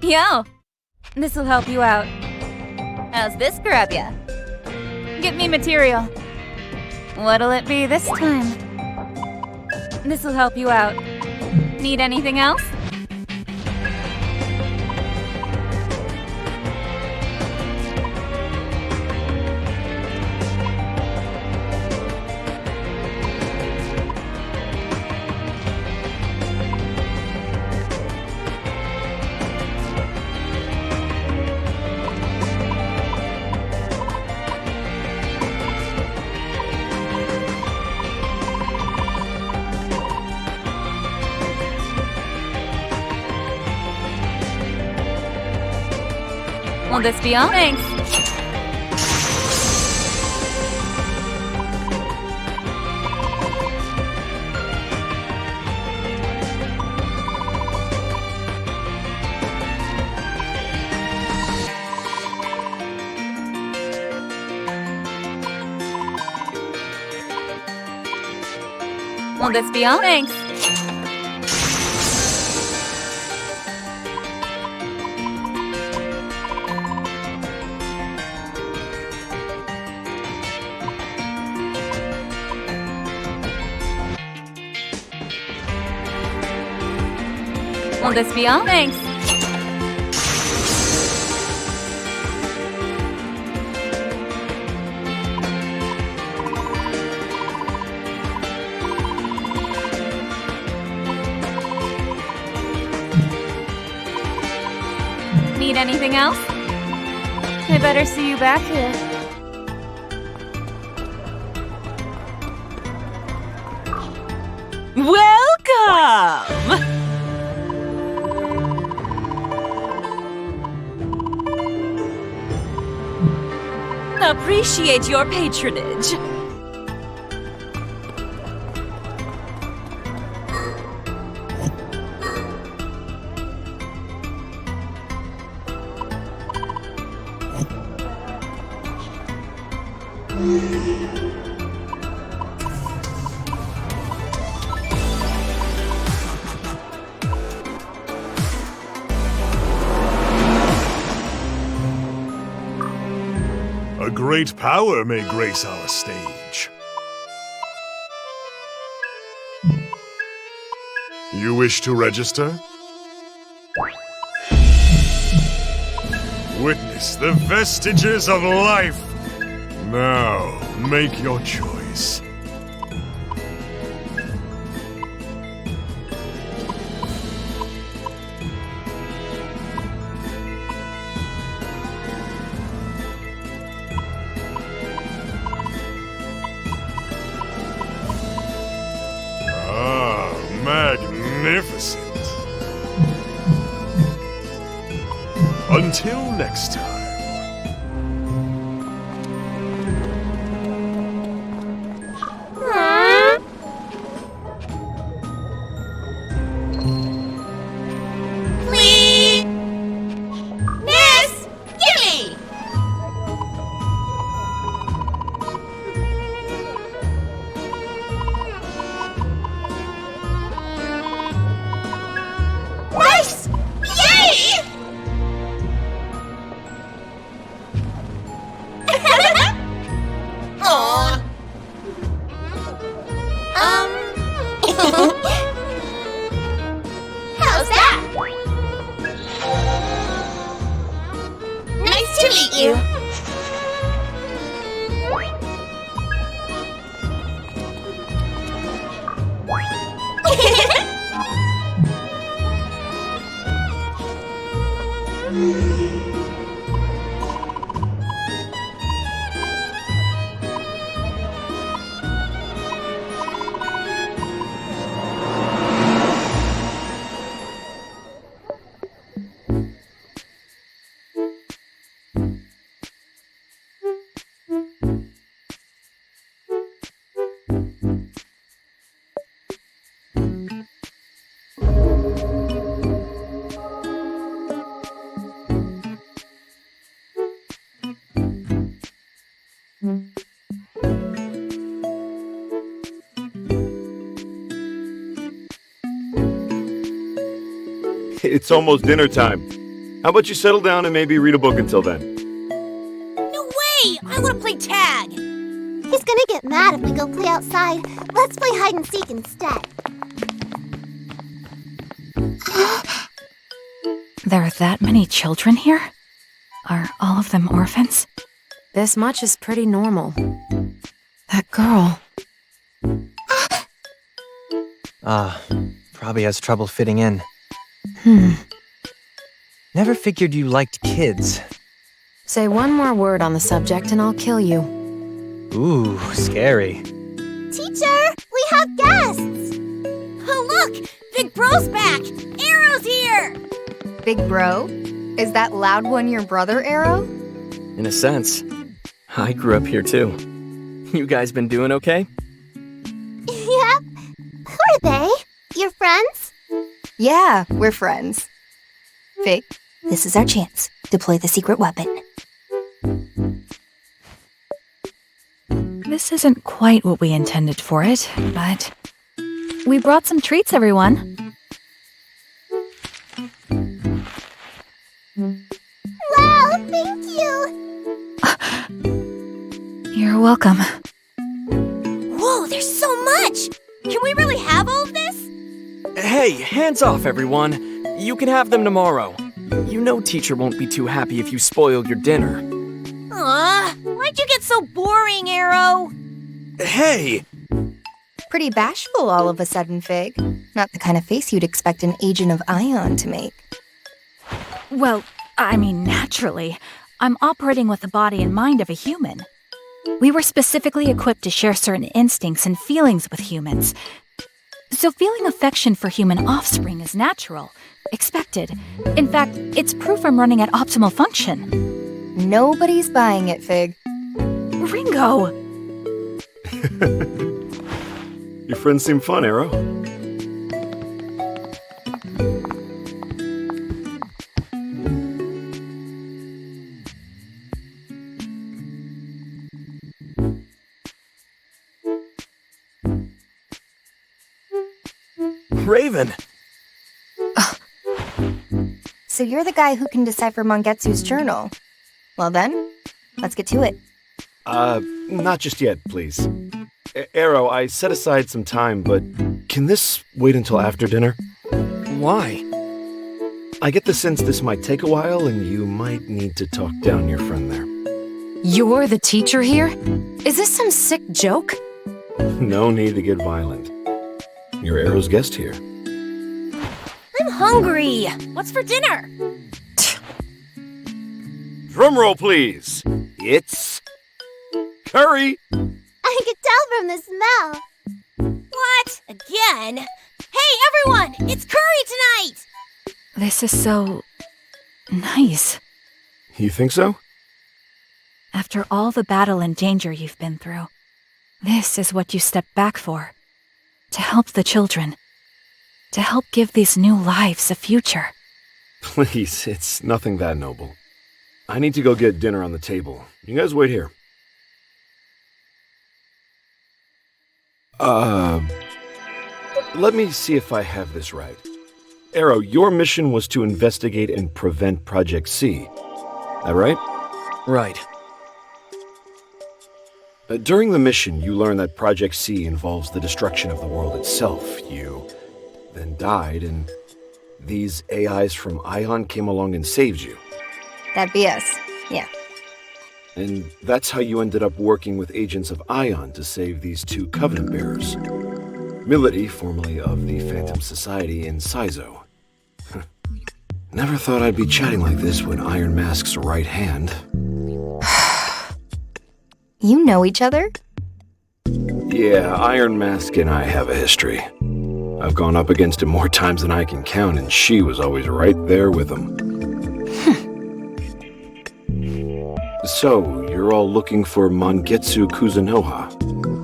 Yo! This'll help you out. How's this grab ya? Get me material. What'll it be this time? This'll help you out. Need anything else? Will this be all? Thanks. Will this be all? Thanks. Will this be all? Thanks. Need anything else? I better see you back here. Welcome! Appreciate your patronage. A great power may grace our stage. You wish to register? Witness the vestiges of life. Now, make your choice. Magnificent. Until next time. Please! Miss! Gimme! Nice! Yay! Aw. How's that? Nice to meet you. It's almost dinner time. How about you settle down and maybe read a book until then? No way! I want to play tag! He's gonna get mad if we go play outside. Let's play hide and seek instead. There are that many children here? Are all of them orphans? This much is pretty normal. That girl. Probably has trouble fitting in. Never figured you liked kids. Say one more word on the subject and I'll kill you. Ooh, scary. Teacher, we have guests! Oh, look! Big Bro's back! Arrow's here! Big Bro? Is that loud one your brother, Arrow? In a sense. I grew up here too. You guys been doing okay? Yep. Who are they? Your friends? Yeah, we're friends. Figue, this is our chance. Deploy the secret weapon. This isn't quite what we intended for it, but we brought some treats, everyone. Wow, thank you! You're welcome. Whoa, there's so much! Can we really have all of this? Hey, hands off, everyone. You can have them tomorrow. You know teacher won't be too happy if you spoil your dinner. Why'd you get so boring, Arrow? Hey! Pretty bashful all of a sudden, Figue. Not the kind of face you'd expect an agent of Ion to make. Well, I mean, naturally. I'm operating with the body and mind of a human. We were specifically equipped to share certain instincts and feelings with humans. So feeling affection for human offspring is natural, expected. In fact, it's proof I'm running at optimal function. Nobody's buying it, Figue. Ringo! Your friends seem fun, Arrow. Raven! So you're the guy who can decipher Mongetsu's journal. Well then, let's get to it. Not just yet, please. Arrow, I set aside some time, but can this wait until after dinner? Why? I get the sense this might take a while, and you might need to talk down your friend there. You're the teacher here? Is this some sick joke? No need to get violent. You're Arrow's guest here. I'm hungry! What's for dinner? Drum roll, please. It's curry. I could tell from the smell. What? Again? Hey, everyone! It's curry tonight! This is so nice. You think so? After all the battle and danger you've been through, this is what you stepped back for. To help the children. To help give these new lives a future. Please, it's nothing that noble. I need to go get dinner on the table. You guys wait here. Let me see if I have this right. Arrow, your mission was to investigate and prevent Project C. That right? Right. During the mission, you learn that Project C involves the destruction of the world itself. You then died, and these AIs from Ion came along and saved you. That'd be us. Yeah. And that's how you ended up working with agents of Ion to save these two Covenant bearers. Milady, formerly of the Phantom Society, and Saizo. Never thought I'd be chatting like this with Iron Mask's right hand. You know each other? Yeah, Iron Mask and I have a history. I've gone up against him more times than I can count, and she was always right there with him. So, you're all looking for Mongetsu Kuzunoha,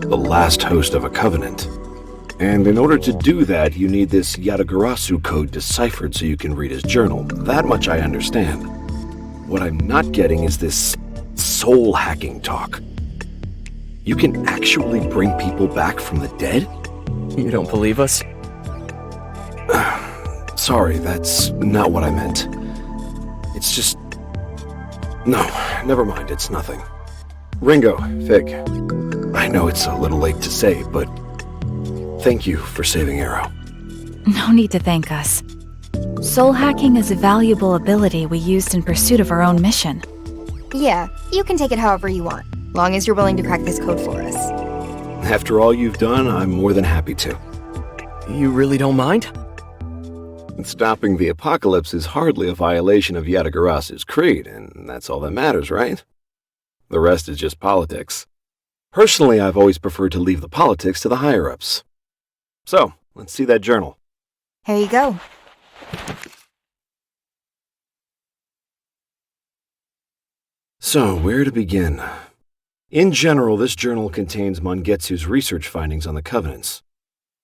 the last host of a Covenant. And in order to do that, you need this Yatagarasu code deciphered so you can read his journal. That much I understand. What I'm not getting is this soul-hacking talk. You can actually bring people back from the dead? You don't believe us? Sorry, that's not what I meant. It's just... No, never mind, it's nothing. Ringo, Figue, I know it's a little late to say, but thank you for saving Arrow. No need to thank us. Soul hacking is a valuable ability we used in pursuit of our own mission. Yeah, you can take it however you want, long as you're willing to crack this code for us. After all you've done, I'm more than happy to. You really don't mind? Stopping the apocalypse is hardly a violation of Yatagarasu's creed, and that's all that matters, right? The rest is just politics. Personally, I've always preferred to leave the politics to the higher-ups. So, let's see that journal. Here you go. So, where to begin? In general, this journal contains Mongetsu's research findings on the Covenants.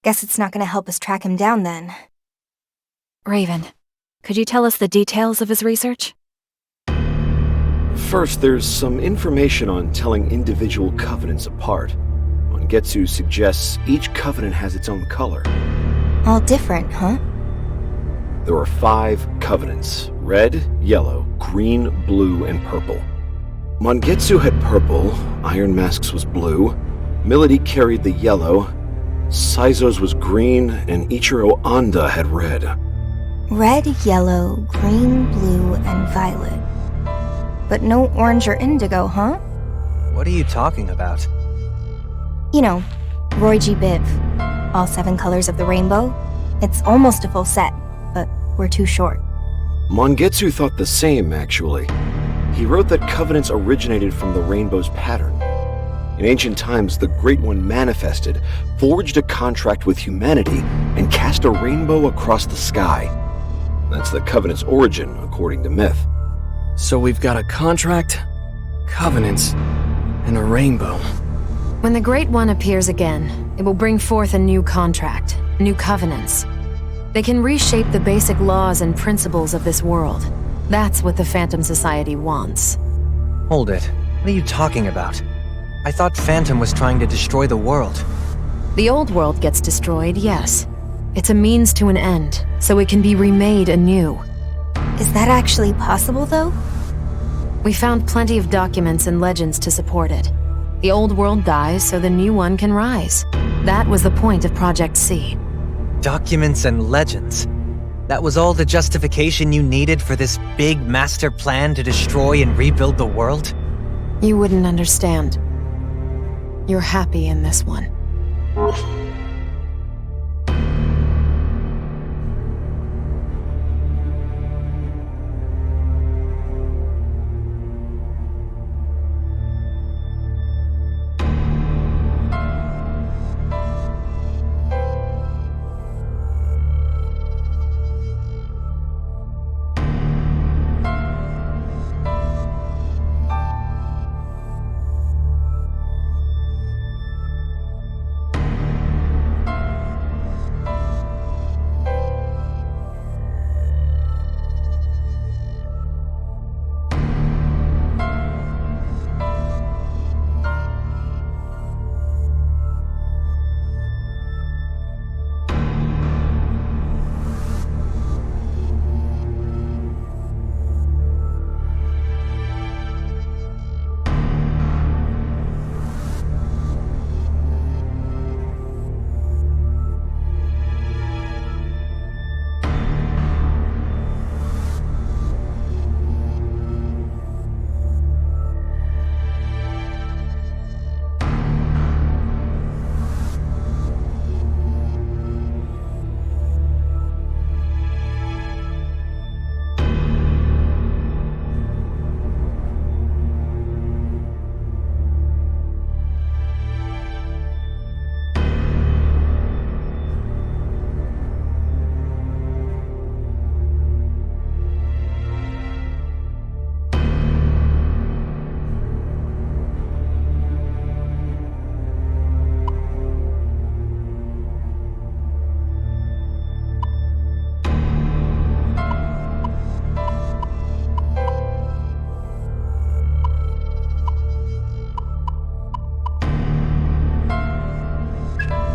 Guess it's not gonna help us track him down then. Raven, could you tell us the details of his research? First, there's some information on telling individual covenants apart. Mongetsu suggests each covenant has its own color. All different, huh? There are 5 covenants: red, yellow, green, blue, and purple. Mongetsu had purple, Iron Mask's was blue, Milady carried the yellow, Saizo's was green, and Ichiro Anda had red. Red, yellow, green, blue, and violet. But no orange or indigo, huh? What are you talking about? You know, Roy G. Biv. All 7 colors of the rainbow. It's almost a full set, but we're too short. Mongetsu thought the same, actually. He wrote that covenants originated from the rainbow's pattern. In ancient times, the Great One manifested, forged a contract with humanity, and cast a rainbow across the sky. That's the covenant's origin, according to myth. So we've got a contract, covenants, and a rainbow. When the Great One appears again, it will bring forth a new contract, new covenants. They can reshape the basic laws and principles of this world. That's what the Phantom Society wants. Hold it. What are you talking about? I thought Phantom was trying to destroy the world. The old world gets destroyed, yes. It's a means to an end, so it can be remade anew. Is that actually possible, though? We found plenty of documents and legends to support it. The old world dies so the new one can rise. That was the point of Project C. Documents and legends. That was all the justification you needed for this big master plan to destroy and rebuild the world? You wouldn't understand. You're happy in this one.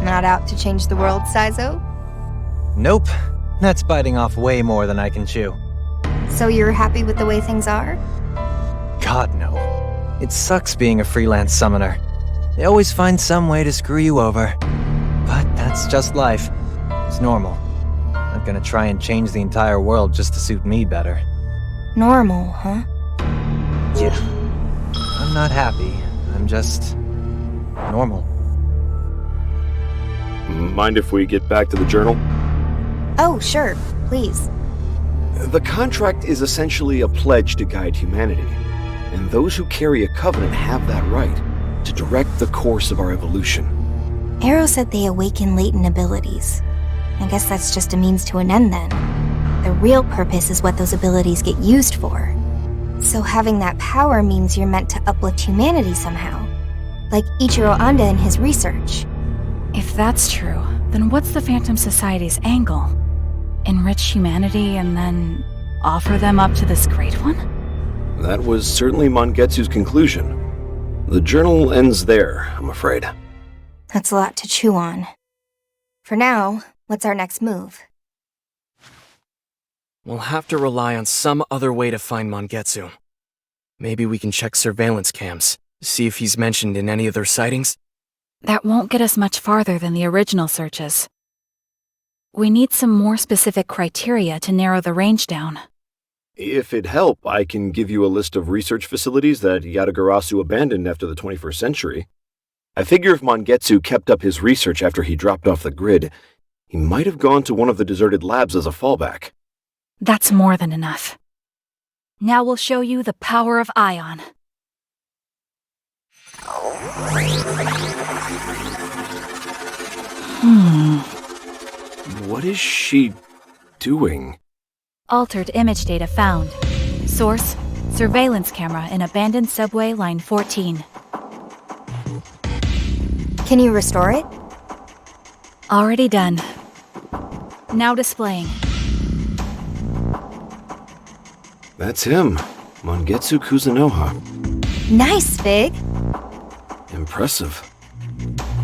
Not out to change the world, Saizo? Nope. That's biting off way more than I can chew. So you're happy with the way things are? God, no. It sucks being a freelance summoner. They always find some way to screw you over. But that's just life. It's normal. Not gonna try and change the entire world just to suit me better. Normal, huh? Yeah. I'm not happy. I'm just... normal. Mind if we get back to the journal? Oh, sure. Please. The contract is essentially a pledge to guide humanity, and those who carry a covenant have that right to direct the course of our evolution. Arrow said they awaken latent abilities. I guess that's just a means to an end then. The real purpose is what those abilities get used for. So having that power means you're meant to uplift humanity somehow. Like Ichiro Anda in his research. If that's true, then what's the Phantom Society's angle? Enrich humanity and then offer them up to this Great One? That was certainly Mangetsu's conclusion. The journal ends there, I'm afraid. That's a lot to chew on. For now, what's our next move? We'll have to rely on some other way to find Mangetsu. Maybe we can check surveillance cams, see if he's mentioned in any of their sightings. That won't get us much farther than the original searches. We need some more specific criteria to narrow the range down. If it'd help, I can give you a list of research facilities that Yatagarasu abandoned after the 21st century. I figure if Mangetsu kept up his research after he dropped off the grid, he might have gone to one of the deserted labs as a fallback. That's more than enough. Now we'll show you the power of Ion. What is she doing? Altered image data found. Source, surveillance camera in abandoned subway line 14. Can you restore it? Already done. Now displaying. That's him, Mangetsu Kuzunoha. Nice, Figue! Impressive.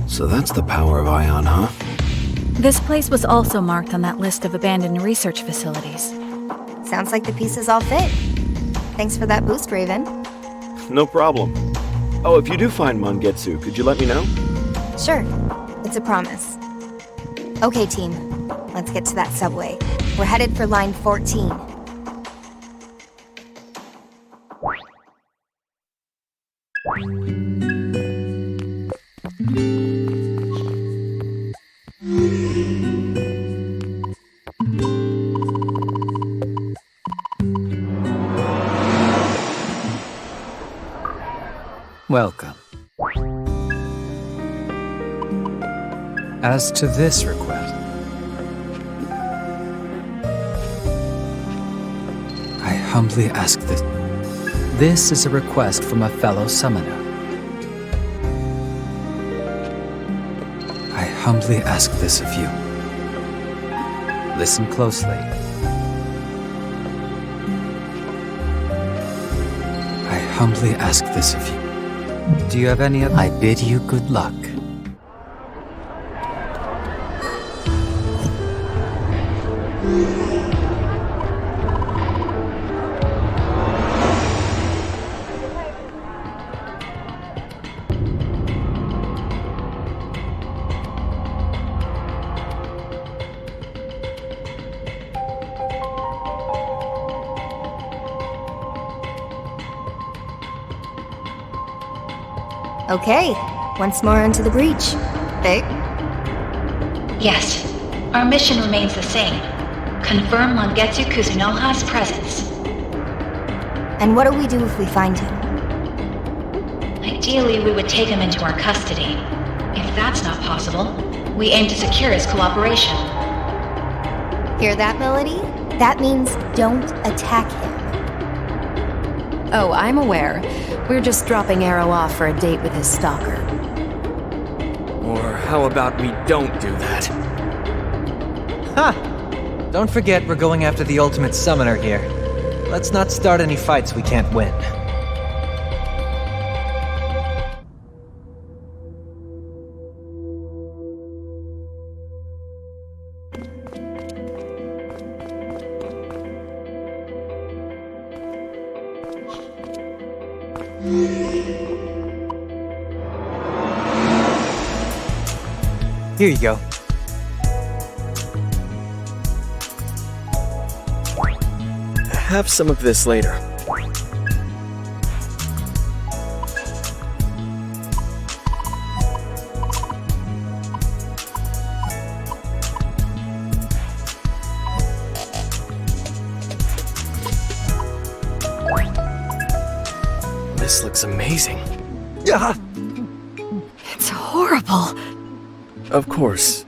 So that's the power of Ion, huh? This place was also marked on that list of abandoned research facilities. Sounds like the pieces all fit. Thanks for that boost, Raven. No problem. Oh, if you do find Mangetsu, could you let me know? Sure. It's a promise. Okay, team. Let's get to that subway. We're headed for line 14. Welcome. As to this request, I humbly ask this. This is a request from a fellow summoner. I humbly ask this of you. Listen closely. I humbly ask this of you. Do you have any other? I bid you good luck. Okay, once more into the breach. Figue? Yes. Our mission remains the same. Confirm Mangetsu Kuzunoha's presence. And what do we do if we find him? Ideally, we would take him into our custody. If that's not possible, we aim to secure his cooperation. Hear that, Milady? That means don't attack him. Oh, I'm aware. We're just dropping Arrow off for a date with his stalker. Or how about we don't do that? Ha! Don't forget we're going after the ultimate summoner here. Let's not start any fights we can't win. Here you go. Have some of this later. This looks amazing. It's horrible. Of course.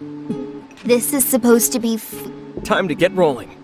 This is supposed to be Time to get rolling.